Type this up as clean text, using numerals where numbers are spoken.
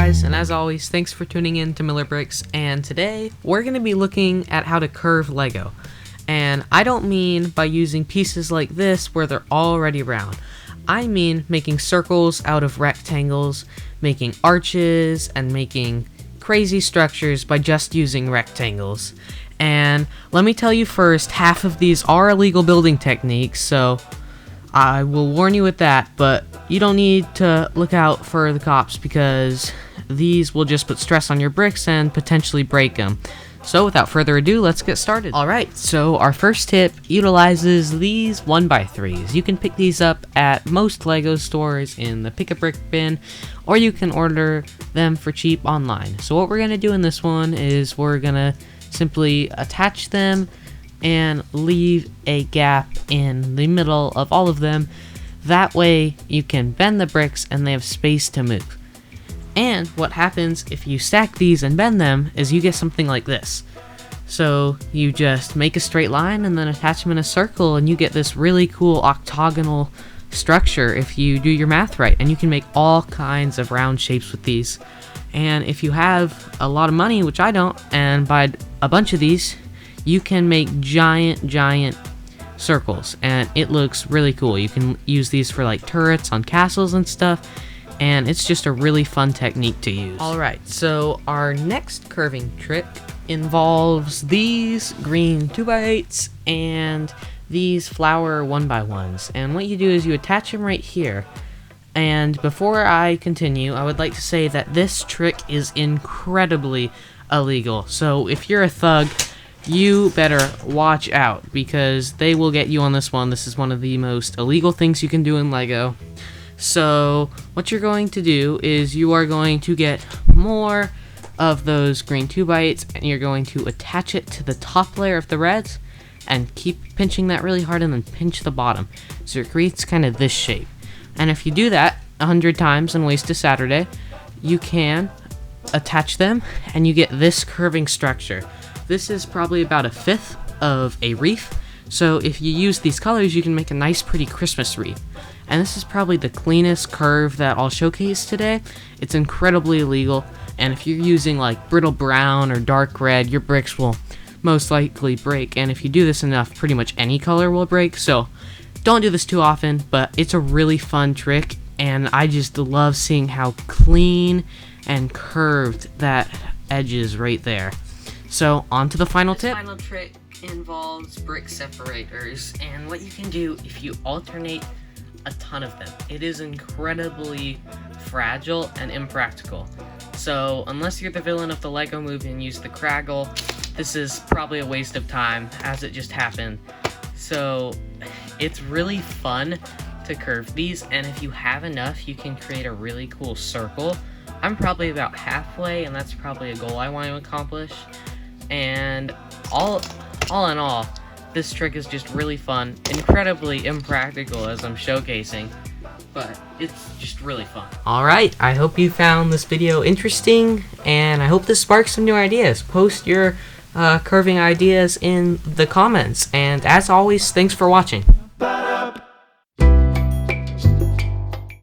guys, and as always, thanks for tuning in to Miller Bricks, and today we're going to be looking at how to curve Lego. And I don't mean by using pieces like this where they're already round. I mean making circles out of rectangles, making arches, and making crazy structures by just using rectangles. And let me tell you first, half of these are illegal building techniques, so I will warn you with that, but you don't need to look out for the cops because these will just put stress on your bricks and potentially break them. So without further ado, let's get started. Alright, so our first tip utilizes these 1x3s. You can pick these up at most Lego stores in the Pick a Brick bin, or you can order them for cheap online. So what we're going to do in this one is we're going to simply attach them and leave a gap in the middle of all of them. That way you can bend the bricks and they have space to move. And what happens if you stack these and bend them is you get something like this. So you just make a straight line and then attach them in a circle and you get this really cool octagonal structure if you do your math right. And you can make all kinds of round shapes with these. And if you have a lot of money, which I don't, and buy a bunch of these, you can make giant circles, and it looks really cool. You can use these for like turrets on castles and stuff, and it's just a really fun technique to use. Alright, so our next curving trick involves these green 2x8s and these flower 1x1s. And what you do is you attach them right here. And before I continue, I would like to say that this trick is incredibly illegal. So if you're a thug, you better watch out because they will get you on this one. This is one of the most illegal things you can do in Lego. So what you're going to do is you are going to get more of those green 2x8s and you're going to attach it to the top layer of the reds and keep pinching that really hard and then pinch the bottom. So it creates kind of this shape. And if you do that 100 times and waste a Saturday, you can attach them and you get this curving structure. This is probably about a fifth of a wreath. So if you use these colors, you can make a nice pretty Christmas wreath. And this is probably the cleanest curve that I'll showcase today. It's incredibly illegal. And if you're using like brittle brown or dark red, your bricks will most likely break. And if you do this enough, pretty much any color will break. So don't do this too often, but it's a really fun trick, and I just love seeing how clean and curved that edge is right there. So on to the final tip. This final trick involves brick separators, and what you can do if you alternate a ton of them. It is incredibly fragile and impractical. So unless you're the villain of the Lego movie and use the Kraggle, this is probably a waste of time, as it just happened. So it's really fun to curve these, and if you have enough, you can create a really cool circle. I'm probably about halfway, and that's probably a goal I want to accomplish. And all in all, this trick is just really fun, incredibly impractical as I'm showcasing, but it's just really fun. Alright, I hope you found this video interesting, and I hope this sparks some new ideas. Post your curving ideas in the comments, and as always, thanks for watching.